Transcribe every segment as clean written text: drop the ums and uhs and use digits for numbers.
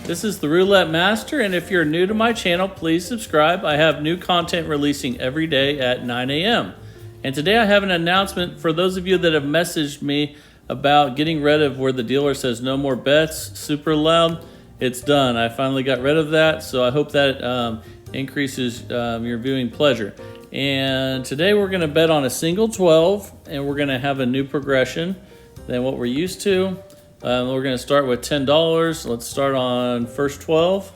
This is the Roulette Master, and if you're new to my channel, please subscribe. I have new content releasing every day at 9 a.m. And today I have an announcement for those of you that have messaged me about getting rid of where the dealer says no more bets, super loud. It's done. I finally got rid of that, so I hope that increases your viewing pleasure. And today we're going to bet on a single 12, and we're going to have a new progression than what we're used to. We're going to start with $10. Let's start on first 12.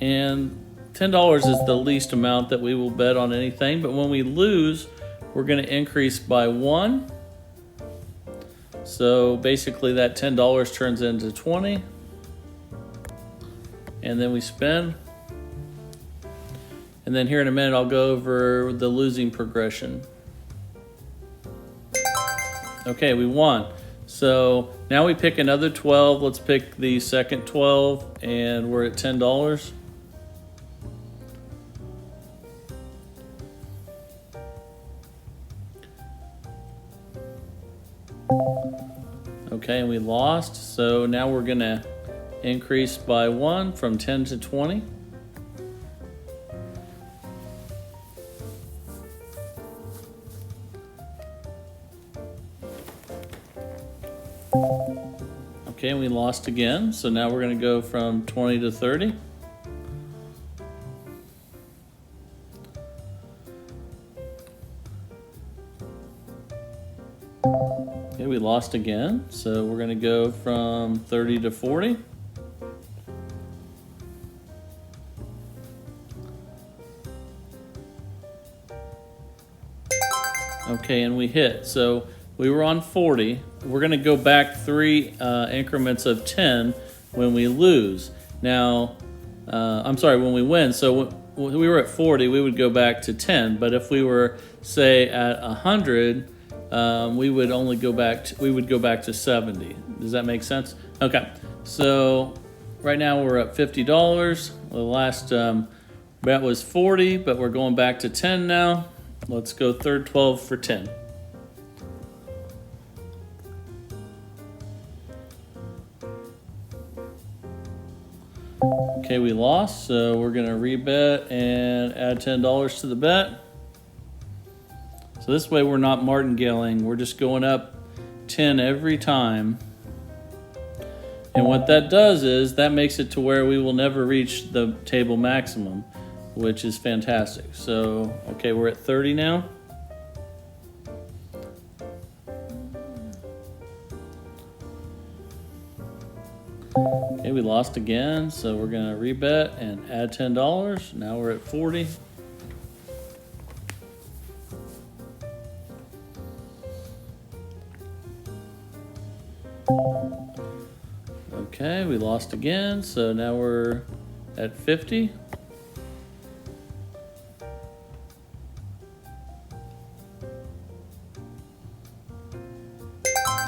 And $10 is the least amount that we will bet on anything, but when we lose, we're going to increase by 1. So basically that $10 turns into 20. And then we spin. And then here in a minute, I'll go over the losing progression. Okay, we won. So now we pick another 12. Let's pick the second 12, and we're at $10. Okay, and we lost. So now we're gonna increase by 1 from 10 to 20. Okay, and we lost again, so now we're going to go from 20 to 30. Okay, we lost again, so we're going to go from 30 to 40. Okay, and we hit. So we were on 40. We're going to go back 3 increments of 10 when we lose. Now, I'm sorry, when we win. So when we were at 40, we would go back to 10. But if we were, say, at 100, we would only go back to 70. Does that make sense? Okay. So right now we're at $50. The last bet was 40, but we're going back to 10 now. Let's go third 12 for 10. Okay, we lost, so we're going to rebet and add $10 to the bet. So this way we're not martingaling, we're just going up 10 every time. And what that does is that makes it to where we will never reach the table maximum, which is fantastic. So, okay, we're at 30 now. Okay, we lost again, so we're going to rebet and add $10. Now we're at 40. Okay, we lost again, so now we're at 50.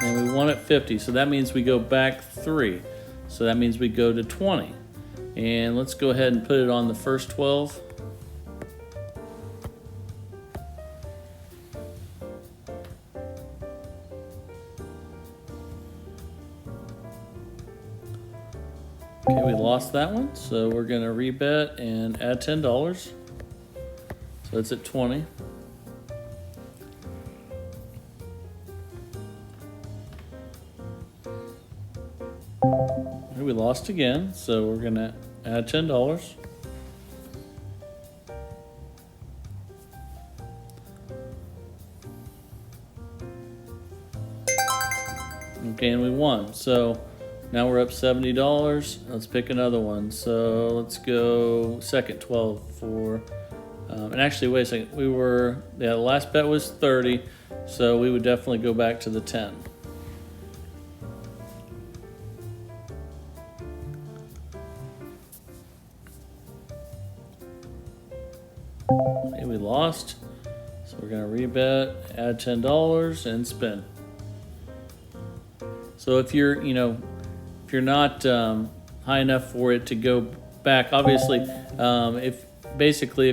And we won at 50, so that means we go back 3. So that means we go to 20. And let's go ahead and put it on the first 12. Okay, we lost that one, so we're going to rebet and add $10. So it's at 20. We lost again, so we're going to add $10. Okay, and we won. So now we're up $70. Let's pick another one. So let's go second 12 for, and actually, wait a second. The last bet was 30, so we would definitely go back to the 10. Okay, we lost, so we're going to rebet, add $10, and spin. So if you're not high enough for it to go back, obviously, if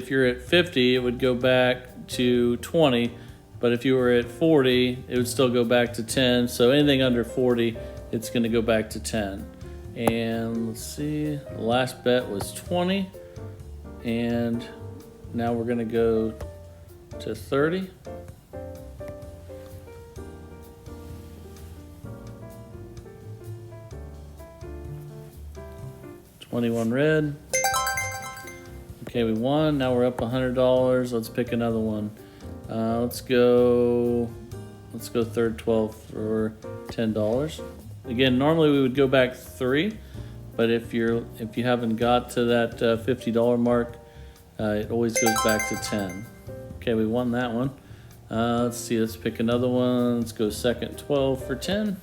you're at 50, it would go back to 20, But if you were at 40, it would still go back to 10. So anything under 40, it's going to go back to 10. And let's see, the last bet was 20. And now we're going to go to 30. $21 red. Okay, we won. Now we're up $100. Let's pick another one. Let's go third 12 for $10. Again, normally we would go back 3, but if you haven't got to that $50 mark, it always goes back to 10. Okay, we won that one. Let's see. Let's pick another one. Let's go second 12 for 10.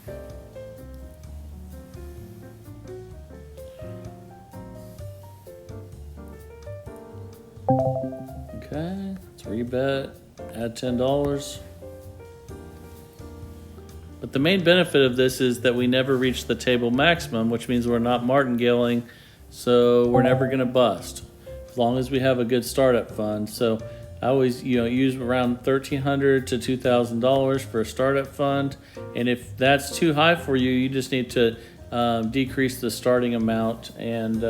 Okay, let's rebet, add $10. But the main benefit of this is that we never reach the table maximum, which means we're not martingaleing, so we're never going to bust as long as we have a good startup fund. So I always use around $1,300 to $2,000 for a startup fund, and if that's too high for you, you just need to decrease the starting amount, and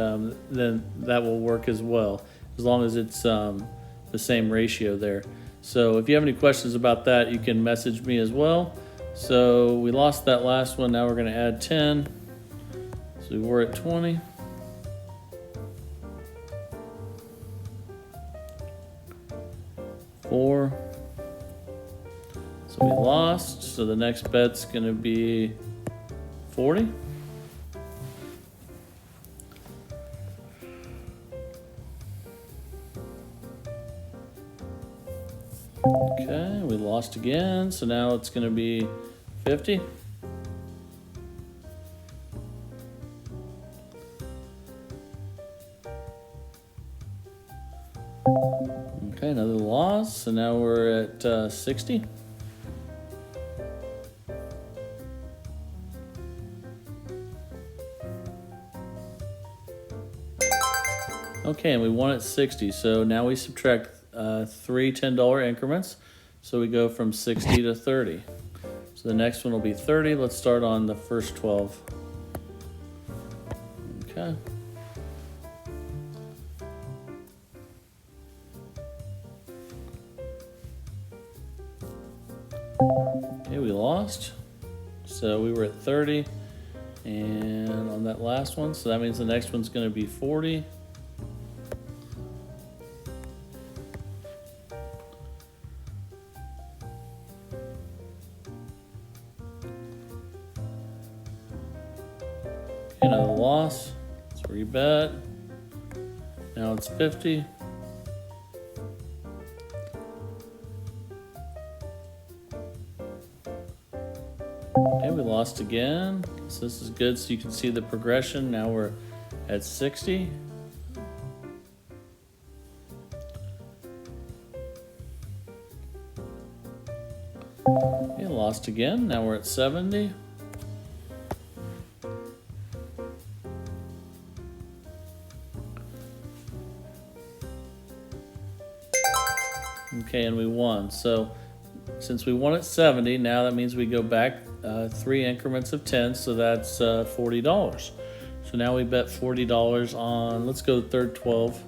then that will work as well, as long as it's the same ratio there. So if you have any questions about that, you can message me as well. So we lost that last one. Now we're going to add 10. So we were at 20. Four. So we lost. So the next bet's going to be 40. Okay, we lost again, so now it's going to be 50. Okay, another loss, so now we're at 60. Okay, and we won at 60, so now we subtract 3 $10 increments, so we go from 60 to 30. So the next one will be 30. Let's start on the first 12. Okay. Okay, we lost. So we were at 30, and on that last one, so that means the next one's going to be 40. Another loss. Let's rebet. Now it's 50. Okay, we lost again. So this is good, so you can see the progression. Now we're at 60. Okay, lost again. Now we're at 70. Okay, and we won. So since we won at 70, now that means we go back 3 increments of 10, so that's $40. So now we bet $40 on, let's go third 12.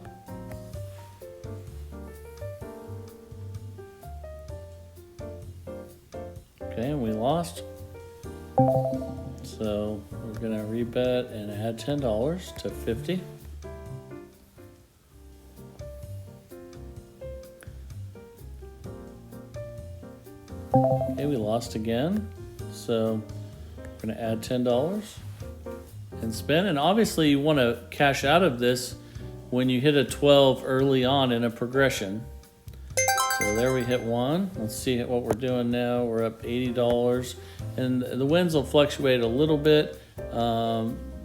Okay, and we lost. So we're gonna rebet and add $10 to 50. Okay, we lost again, so we're going to add $10 and spin. And obviously you want to cash out of this when you hit a 12 early on in a progression. So there we hit 1. Let's see what we're doing now. We're up $80, and the wins will fluctuate a little bit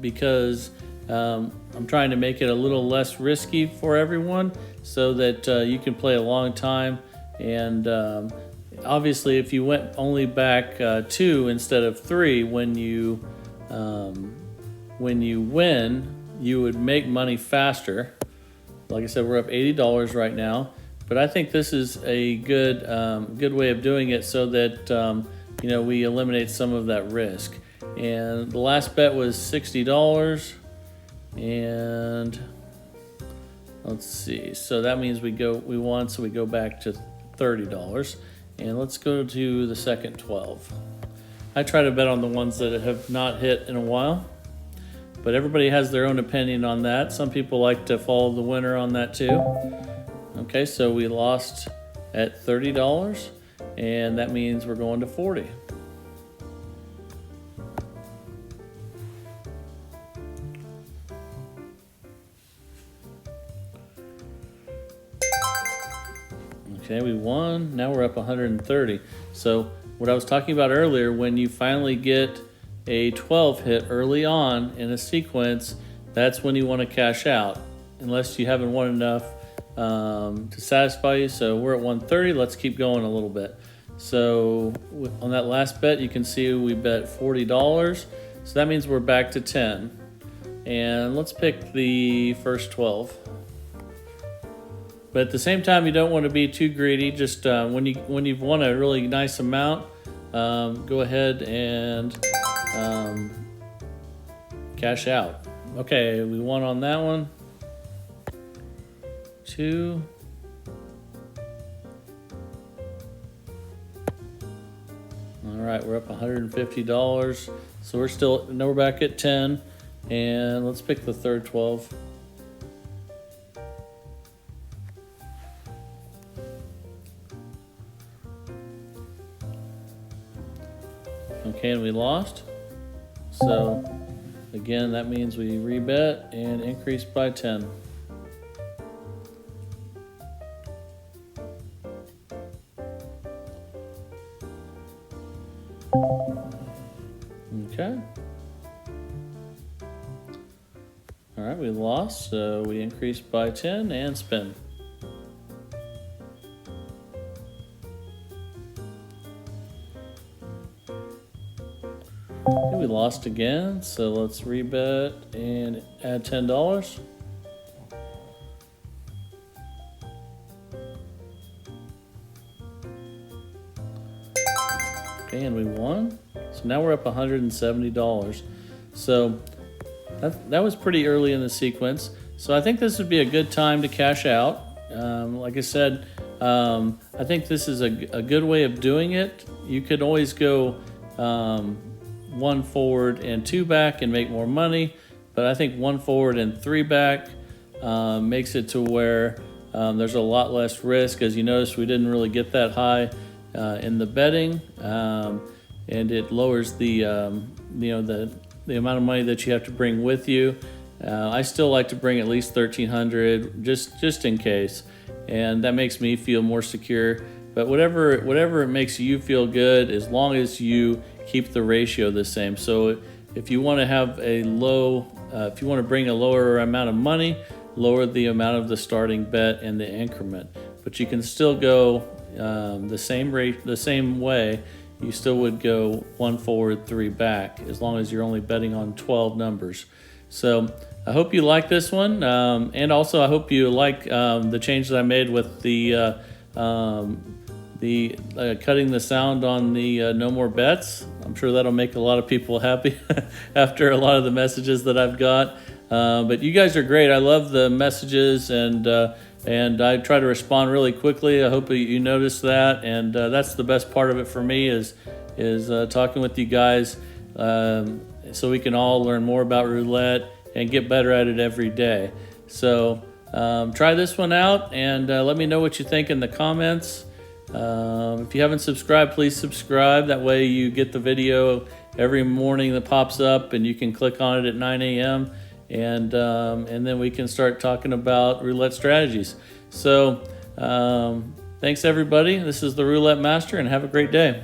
because I'm trying to make it a little less risky for everyone so that you can play a long time. And obviously, if you went only back 2 instead of 3 when you win, you would make money faster. Like I said, we're up $80 right now. But I think this is a good way of doing it so that we eliminate some of that risk. And the last bet was $60, and let's see. So that means we won, so we go back to $30. And let's go to the second 12. I try to bet on the ones that have not hit in a while, but everybody has their own opinion on that. Some people like to follow the winner on that too. Okay, so we lost at $30, and that means we're going to 40. Okay, we won. Now we're up 130. So what I was talking about earlier, when you finally get a 12 hit early on in a sequence, that's when you want to cash out, unless you haven't won enough to satisfy you. So we're at 130. Let's keep going a little bit. So on that last bet, you can see we bet $40. So that means we're back to 10. And let's pick the first 12. But at the same time, you don't want to be too greedy. Just when you've won a really nice amount, go ahead and cash out. Okay, we won on that one. 2. All right, we're up $150. So we're back at 10, and let's pick the third 12. Okay, and we lost. So again, that means we rebet and increase by 10. Okay. All right, we lost, so we increased by 10 and spin. Okay, we lost again, so let's rebet and add $10. Okay, and we won. So now we're up $170. So that was pretty early in the sequence. So I think this would be a good time to cash out. Like I said, I think this is a good way of doing it. You could always go 1 forward and 2 back and make more money, but I think 1 forward and 3 back makes it to where there's a lot less risk. As you notice, we didn't really get that high in the betting, and it lowers the amount of money that you have to bring with you. I still like to bring at least $1,300 just in case, and that makes me feel more secure. But whatever it makes you feel good, as long as you keep the ratio the same. So if you want to have if you want to bring a lower amount of money, lower the amount of the starting bet and the increment. But you can still go the same way. You still would go 1 forward, 3 back, as long as you're only betting on 12 numbers. So I hope you like this one, and also I hope you like the change that I made with the cutting the sound on the no more bets. I'm sure that'll make a lot of people happy after a lot of the messages that I've got. But you guys are great. I love the messages, and I try to respond really quickly. I hope you notice that, and that's the best part of it for me is talking with you guys, so we can all learn more about roulette and get better at it every day. So try this one out, and let me know what you think in the comments. If you haven't subscribed, please subscribe. That way you get the video every morning that pops up, and you can click on it at 9 a.m. And then we can start talking about roulette strategies. So thanks everybody. This is the Roulette Master, and have a great day.